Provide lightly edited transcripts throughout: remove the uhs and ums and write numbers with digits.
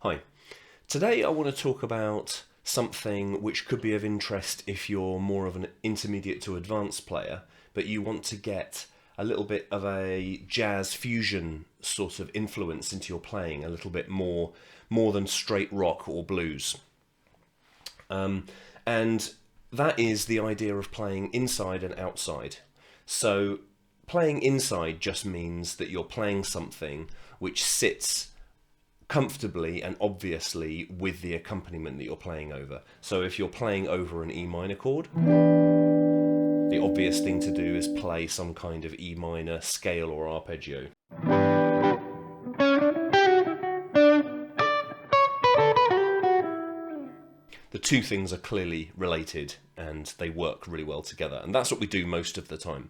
Hi. Today I want to talk about something which could be of interest if you're more of an intermediate to advanced player, but you want to get a little bit of a jazz fusion sort of influence into your playing, a little bit more than straight rock or blues. And that is the idea of playing inside and outside. So playing inside just means that you're playing something which sits comfortably and obviously with the accompaniment that you're playing over. So if you're playing over an E minor chord, the obvious thing to do is play some kind of E minor scale or arpeggio. The two things are clearly related and they work really well together, and that's what we do most of the time.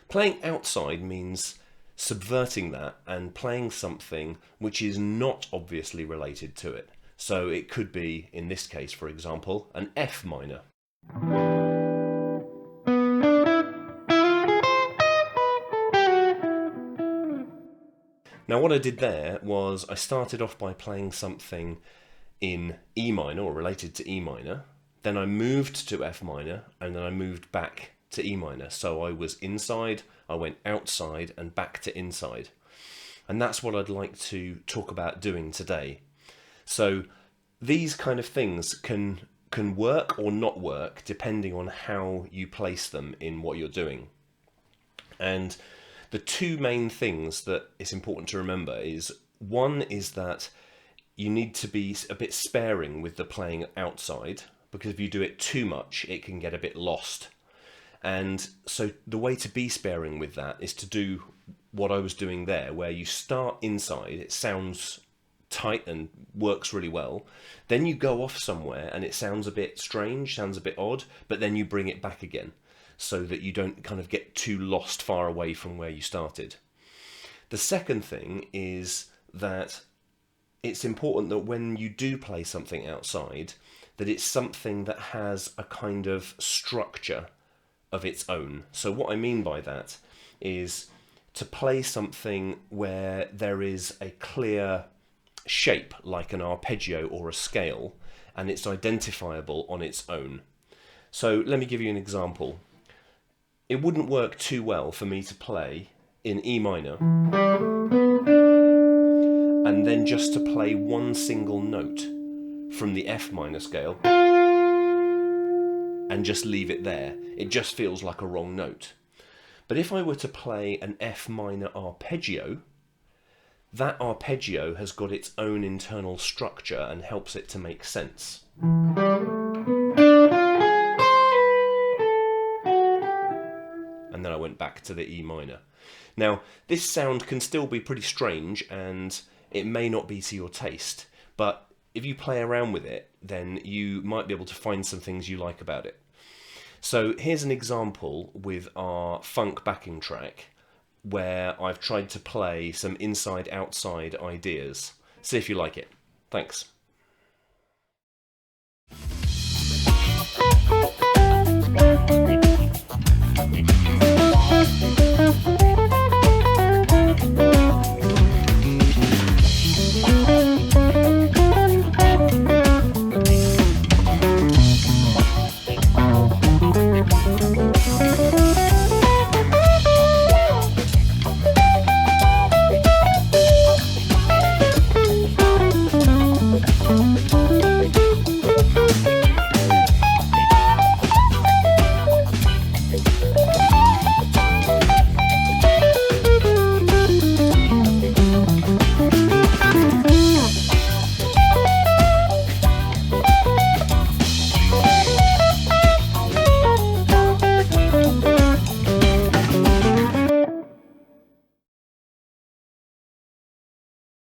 Playing outside means subverting that and playing something which is not obviously related to it. So it could be, in this case for example, an F minor. Now what I did there was I started off by playing something in E minor or related to E minor, then I moved to F minor, and then I moved back to E minor. So I was inside, I went outside and back to inside. And that's what I'd like to talk about doing today. So these kind of things can work or not work depending on how you place them in what you're doing. And the two main things that it's important to remember is, one is that you need to be a bit sparing with the playing outside, because if you do it too much, it can get a bit lost. And so the way to be sparing with that is to do what I was doing there, where you start inside, it sounds tight and works really well. Then you go off somewhere and it sounds a bit strange, sounds a bit odd, but then you bring it back again so that you don't kind of get too lost far away from where you started. The second thing is that it's important that when you do play something outside, that it's something that has a kind of structure of its own. So what I mean by that is to play something where there is a clear shape, like an arpeggio or a scale, and it's identifiable on its own. So let me give you an example. It wouldn't work too well for me to play in E minor and then just to play one single note from the F minor scale and just leave it there. It just feels like a wrong note. But if I were to play an F minor arpeggio, that arpeggio has got its own internal structure and helps it to make sense. And then I went back to the E minor. Now, this sound can still be pretty strange and it may not be to your taste, but if you play around with it, then you might be able to find some things you like about it. So here's an example with our funk backing track where I've tried to play some inside-outside ideas. See if you like it. Thanks.